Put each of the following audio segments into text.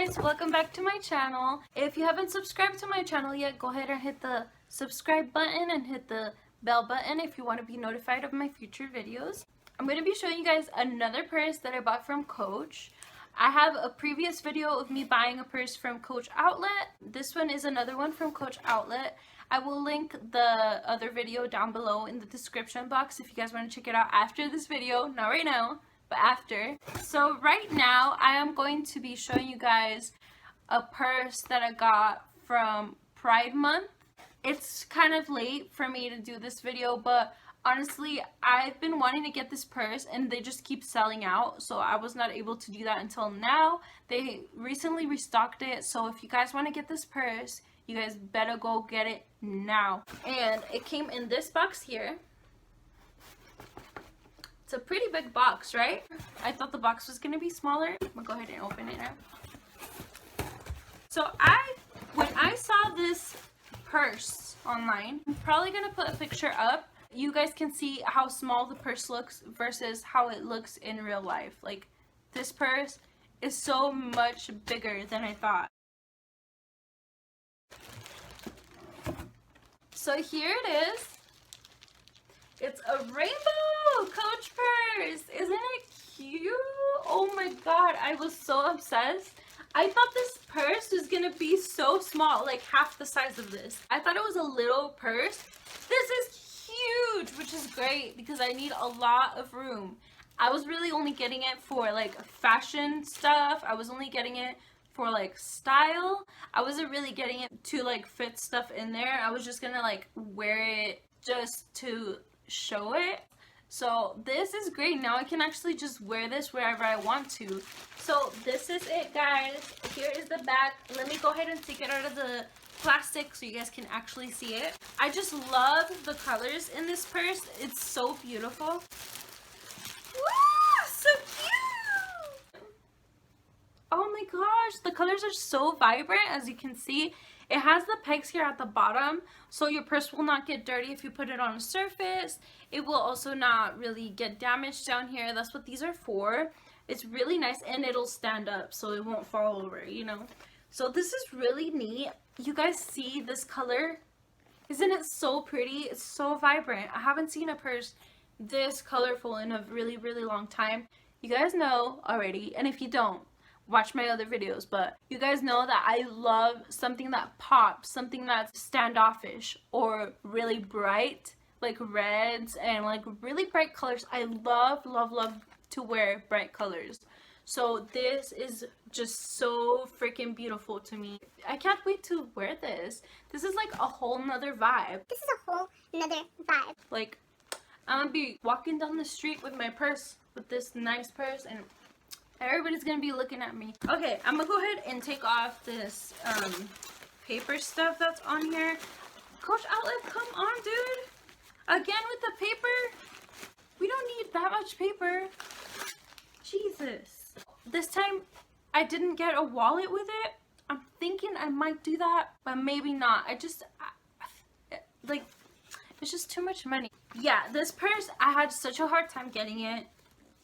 guys, welcome back to my channel. If you haven't subscribed to my channel yet, go ahead and hit the subscribe button and hit the bell button if you want to be notified of my future videos. I'm going to be showing you guys another purse that I bought from Coach. I have a previous video of me buying a purse from Coach Outlet. This one is another one from Coach Outlet. I will link the other video down below in the description box if you guys want to check it out after this video. Not right now, but after. So right now I am going to be showing you guys a purse that I got from Pride Month. It's kind of late for me to do this video, but honestly I've been wanting to get this purse and they just keep selling out, so I was not able to do that until now. They recently restocked it, so if you guys want to get this purse, you guys better go get it now. And it came in this box here. It's a pretty big box, right? I thought the box was gonna be smaller. I'm gonna go ahead and open it now. So when I saw this purse online, I'm probably gonna put a picture up. You guys can see how small the purse looks versus how it looks in real life. Like, this purse is so much bigger than I thought. So here it is. It's a rainbow Coach purse. Isn't it cute? Oh my god, I was so obsessed. I thought this purse was gonna be so small, like half the size of this. I thought it was a little purse. This is huge, which is great because I need a lot of room. I was really only getting it for like fashion stuff. I was only getting it for like style. I wasn't really getting it to like fit stuff in there. I was just gonna like wear it just to show it. So this is great. Now I can actually just wear this wherever I want to. So this is it, guys. Here is the back. Let me go ahead and take it out of the plastic so you guys can actually see it. I just love the colors in this purse. It's so beautiful. Woo! So cute! Oh my gosh, the colors are so vibrant, as you can see. It has the pegs here at the bottom, so your purse will not get dirty if you put it on a surface. It will also not really get damaged down here. That's what these are for. It's really nice, and it'll stand up so it won't fall over, you know. So this is really neat. You guys see this color? Isn't it so pretty? It's so vibrant. I haven't seen a purse this colorful in a really, really long time. You guys know already, and if you don't, watch my other videos, but you guys know that I love something that pops, something that's standoffish or really bright, like reds and like really bright colors. I love, love, love to wear bright colors. So this is just so freaking beautiful to me. I can't wait to wear this. This is like a whole nother vibe. This is a whole nother vibe. Like, I'm gonna be walking down the street with my purse, with this nice purse, and everybody's gonna be looking at me. Okay, I'm gonna go ahead and take off this paper stuff that's on here. Coach Outlet, come on, dude. Again with the paper? We don't need that much paper. Jesus. This time, I didn't get a wallet with it. I'm thinking I might do that, but maybe not. Like, it's just too much money. Yeah, this purse, I had such a hard time getting it.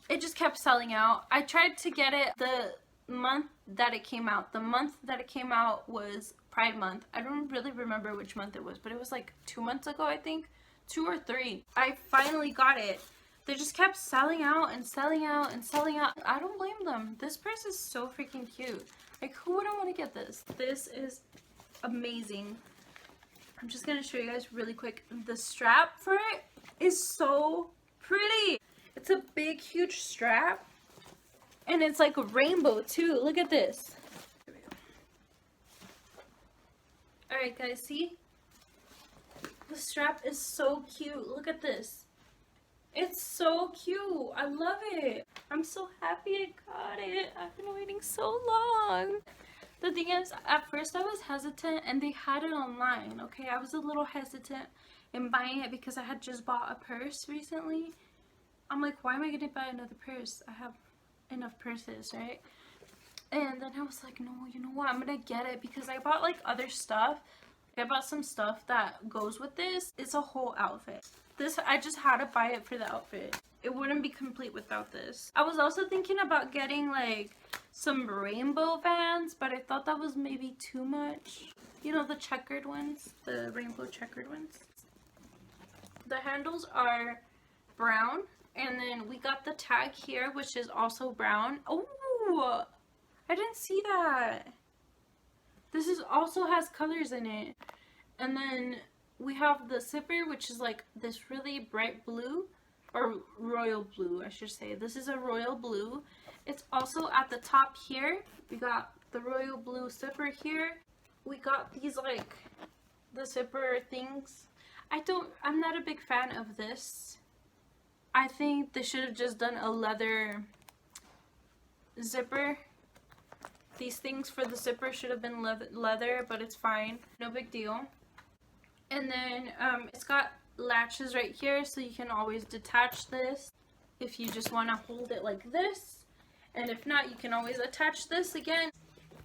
It just kept selling out. I tried to get it the month that it came out. The month that it came out was Pride Month. I don't really remember which month it was, but it was like 2 months ago, I think. 2 or 3. I finally got it. They just kept selling out and selling out and selling out. I don't blame them. This purse is so freaking cute. Like, who wouldn't want to get this? This is amazing. I'm just going to show you guys really quick. The strap for it is so pretty. It's a big, huge strap. And it's like a rainbow, too. Look at this. Alright, guys, see? The strap is so cute. Look at this. It's so cute. I love it. I'm so happy I got it. I've been waiting so long. The thing is, at first I was hesitant and they had it online, okay? I was a little hesitant in buying it because I had just bought a purse recently. I'm like, why am I gonna buy another purse? I have enough purses, right? And then I was like, no, you know what? I'm gonna get it because I bought like other stuff. I bought some stuff that goes with this. It's a whole outfit. This, I just had to buy it for the outfit. It wouldn't be complete without this. I was also thinking about getting like some rainbow Vans, but I thought that was maybe too much. You know, the checkered ones, the rainbow checkered ones. The handles are brown, and then we got the tag here, which is also brown. Oh, I didn't see that. This is also has colors in it. And then we have the zipper, which is like this really bright blue, or royal blue, I should say. This is a royal blue. It's also at the top here. We got the royal blue zipper here. We got these like the zipper things. I'm not a big fan of this. I think they should have just done a leather zipper. These things for the zipper should have been leather, but it's fine. No big deal. And then it's got latches right here, so you can always detach this if you just want to hold it like this. And if not, you can always attach this again.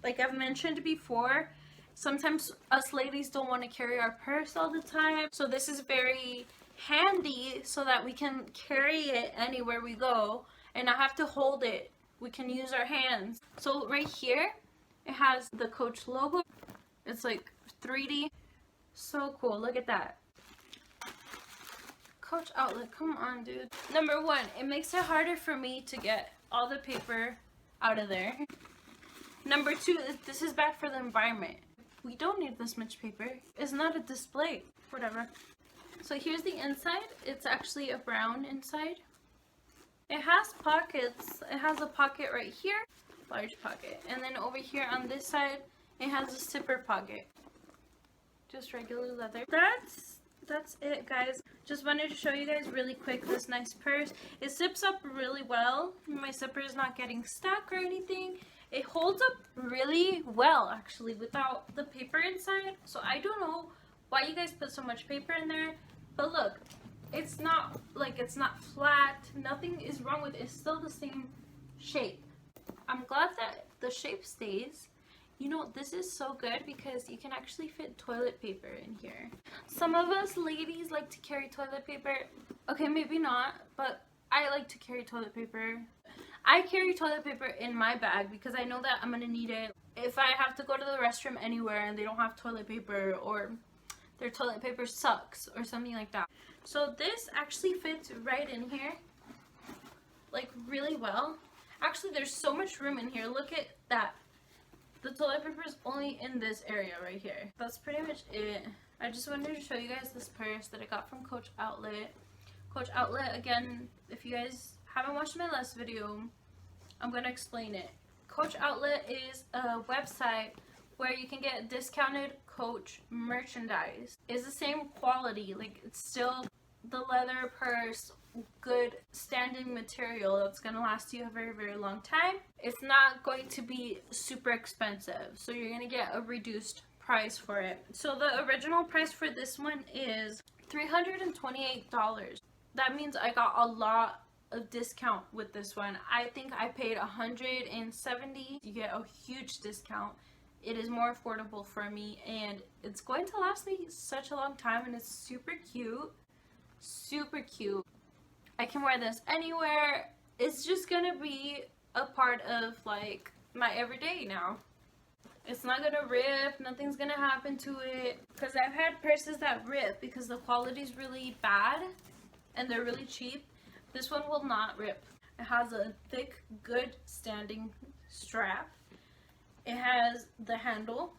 Like I've mentioned before, sometimes us ladies don't want to carry our purse all the time. So this is very handy so that we can carry it anywhere we go and not have to hold it. We can use our hands. So right here, it has the Coach logo. It's like 3D. So cool. Look at that. Coach outlet. Come on, dude. Number one, it makes it harder for me to get all the paper out of there. Number two, this is bad for the environment. We don't need this much paper. It's not a display. Whatever. So here's the inside. It's actually a brown inside. It has pockets. It has a pocket right here. Large pocket. And then over here on this side, it has a zipper pocket. Just regular leather. That's it, guys. Just wanted to show you guys really quick this nice purse. It zips up really well. My zipper is not getting stuck or anything. It holds up really well, actually, without the paper inside. So I don't know why you guys put so much paper in there. But look, it's not flat. Nothing is wrong with it. It's still the same shape. I'm glad that the shape stays. You know, this is so good because you can actually fit toilet paper in here. Some of us ladies like to carry toilet paper. Okay, maybe not, but I like to carry toilet paper. I carry toilet paper in my bag because I know that I'm gonna need it if I have to go to the restroom anywhere and they don't have toilet paper, or their toilet paper sucks or something like that. So this actually fits right in here, like really well. Actually, there's so much room in here. Look at that. The toilet paper is only in this area right here. That's pretty much it. I just wanted to show you guys this purse that I got from Coach Outlet. Coach Outlet, again, if you guys haven't watched my last video, I'm going to explain it. Coach Outlet is a website where you can get discounted Coach merchandise. It's the same quality, like it's still the leather purse, good standing material that's going to last you a very, very long time. It's not going to be super expensive, so you're going to get a reduced price for it. So the original price for this one is $328. That means I got a lot of discount with this one. I think I paid $170. You get a huge discount. It is more affordable for me, and it's going to last me such a long time, and it's super cute. Super cute. I can wear this anywhere. It's just gonna be a part of like my everyday now. It's not gonna rip, nothing's gonna happen to it, because I've had purses that rip because the quality is really bad and they're really cheap. This one will not rip. It has a thick, good standing strap. It has the handle,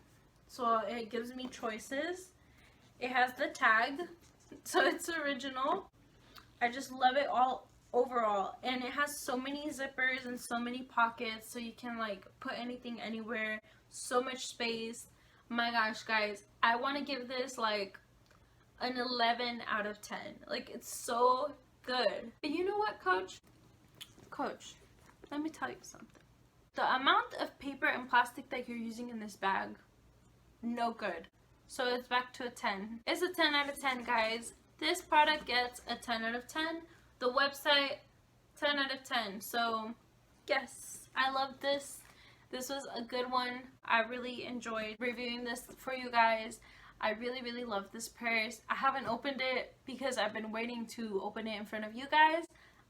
so it gives me choices. It has the tag, so it's original. I just love it all overall, and it has so many zippers and so many pockets, so you can like put anything anywhere. So much space. My gosh, guys, I want to give this like an 11 out of 10. Like, it's so good. But you know what, Coach, let me tell you something. The amount of paper and plastic that you're using in this bag, no good. So it's back to a 10. It's a 10 out of 10, guys. This product gets a 10 out of 10. The website, 10 out of 10. So, yes, I love this. This was a good one. I really enjoyed reviewing this for you guys. I really, really love this purse. I haven't opened it because I've been waiting to open it in front of you guys.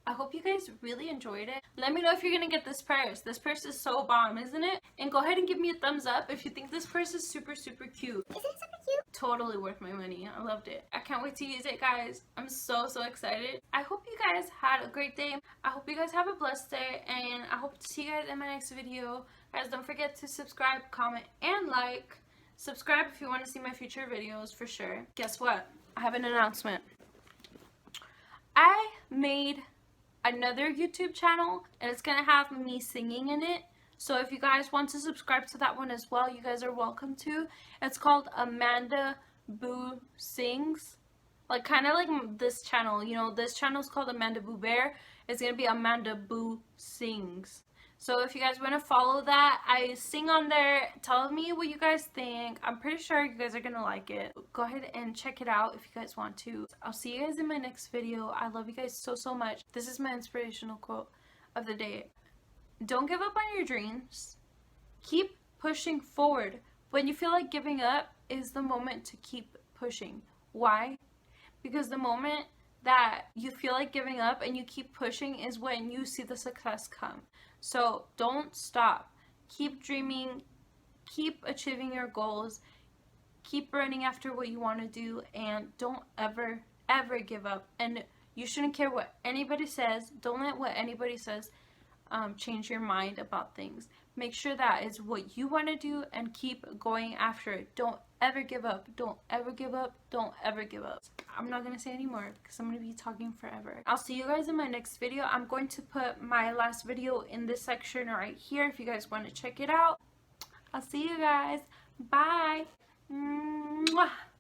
I hope you guys really enjoyed it. Let me know if you're gonna get this purse. This purse is so bomb, isn't it? And go ahead and give me a thumbs up if you think this purse is super, super cute. Isn't it super cute? Totally worth my money. I loved it. I can't wait to use it, guys. I'm so, so excited. I hope you guys had a great day. I hope you guys have a blessed day. And I hope to see you guys in my next video. Guys, don't forget to subscribe, comment, and like. Subscribe if you want to see my future videos for sure. Guess what? I have an announcement. I made another YouTube channel and it's gonna have me singing in it. So if you guys want to subscribe to that one as well, you guys are welcome to. It's called Amanda Boo Sings. Like kind of like this channel, you know, this channel is called amandaboobear. It's gonna be Amanda Boo Sings. So if you guys want to follow that, I sing on there. Tell me what you guys think. I'm pretty sure you guys are going to like it. Go ahead and check it out if you guys want to. I'll see you guys in my next video. I love you guys so, so much. This is my inspirational quote of the day. Don't give up on your dreams. Keep pushing forward. When you feel like giving up is the moment to keep pushing. Why? Because the moment that you feel like giving up and you keep pushing is when you see the success come. So don't stop. Keep dreaming. Keep achieving your goals. Keep running after what you want to do, and don't ever, ever give up. And you shouldn't care what anybody says. Don't let what anybody says change your mind about things. Make sure that is what you want to do and keep going after it. Don't ever give up. Don't ever give up. Don't ever give up. I'm not going to say anymore because I'm going to be talking forever. I'll see you guys in my next video. I'm going to put my last video in this section right here if you guys want to check it out. I'll see you guys. Bye. Mwah.